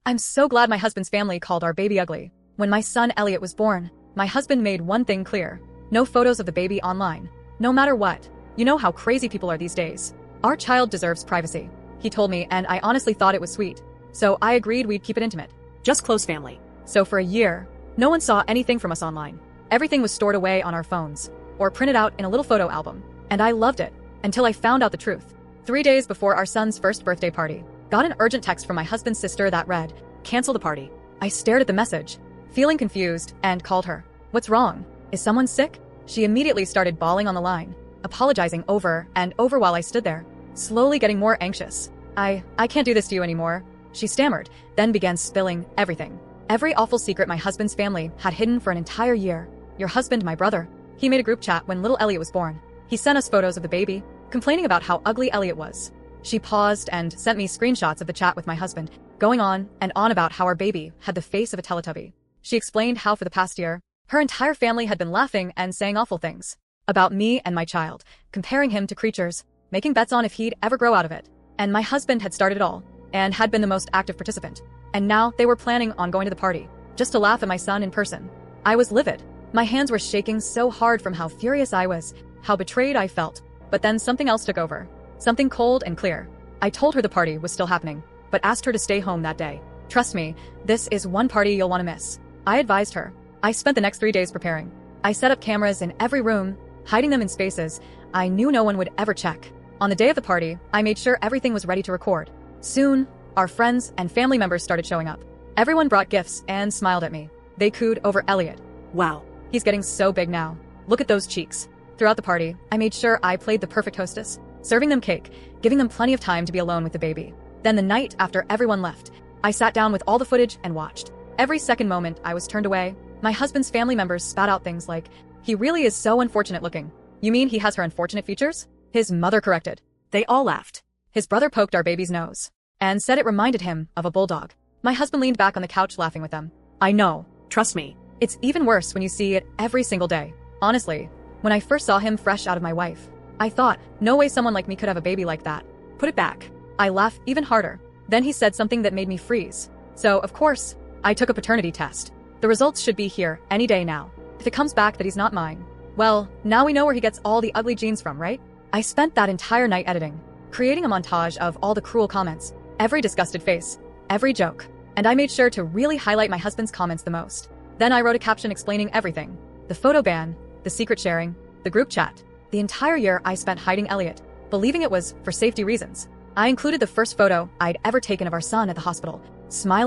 I'm so glad my husband's family called our baby ugly. When my son Elliot was born, my husband made one thing clear. No photos of the baby online. No matter what. You know how crazy people are these days. Our child deserves privacy. He told me, and I honestly thought it was sweet. So I agreed we'd keep it intimate. Just close family. So for a year, no one saw anything from us online. Everything was stored away on our phones, or printed out in a little photo album. And I loved it, until I found out the truth. 3 days before our son's first birthday party, got an urgent text from my husband's sister that read, "Cancel the party." I stared at the message, feeling confused, and called her. "What's wrong? Is someone sick?" She immediately started bawling on the line, apologizing over and over while I stood there, slowly getting more anxious. I can't do this to you anymore," she stammered, then began spilling everything. Every awful secret my husband's family had hidden for an entire year. Your husband, my brother. He made a group chat when little Elliot was born. He sent us photos of the baby, complaining about how ugly Elliot was. She paused and sent me screenshots of the chat with my husband, going on and on about how our baby had the face of a Teletubby. She explained how for the past year, her entire family had been laughing and saying awful things about me and my child, comparing him to creatures, making bets on if he'd ever grow out of it. And my husband had started it all, and had been the most active participant. And now they were planning on going to the party, just to laugh at my son in person. I was livid. My hands were shaking so hard from how furious I was, how betrayed I felt. But then something else took over. Something cold and clear. I told her the party was still happening, but asked her to stay home that day. "Trust me, this is one party you'll want to miss," I advised her. I spent the next 3 days preparing. I set up cameras in every room, hiding them in spaces I knew no one would ever check. On the day of the party, I made sure everything was ready to record. Soon, our friends and family members started showing up. Everyone brought gifts and smiled at me. They cooed over Elliot. Wow. "He's getting so big now. Look at those cheeks." Throughout the party, I made sure I played the perfect hostess, serving them cake, giving them plenty of time to be alone with the baby. Then the night after everyone left, I sat down with all the footage and watched. Every second moment I was turned away, my husband's family members spat out things like, "He really is so unfortunate looking." "You mean he has her unfortunate features?" His mother corrected. They all laughed. His brother poked our baby's nose and said it reminded him of a bulldog. My husband leaned back on the couch laughing with them. "I know. Trust me. It's even worse when you see it every single day." Honestly, when I first saw him fresh out of my wife, I thought, no way someone like me could have a baby like that. Put it back. I laughed even harder. Then he said something that made me freeze. So, of course, I took a paternity test. The results should be here any day now. If it comes back that he's not mine, well, now we know where he gets all the ugly genes from, right? I spent that entire night editing, creating a montage of all the cruel comments, every disgusted face, every joke, and I made sure to really highlight my husband's comments the most. Then I wrote a caption explaining everything. The photo ban, the secret sharing, the group chat. The entire year I spent hiding Elliot, believing it was for safety reasons. I included the first photo I'd ever taken of our son at the hospital, smiling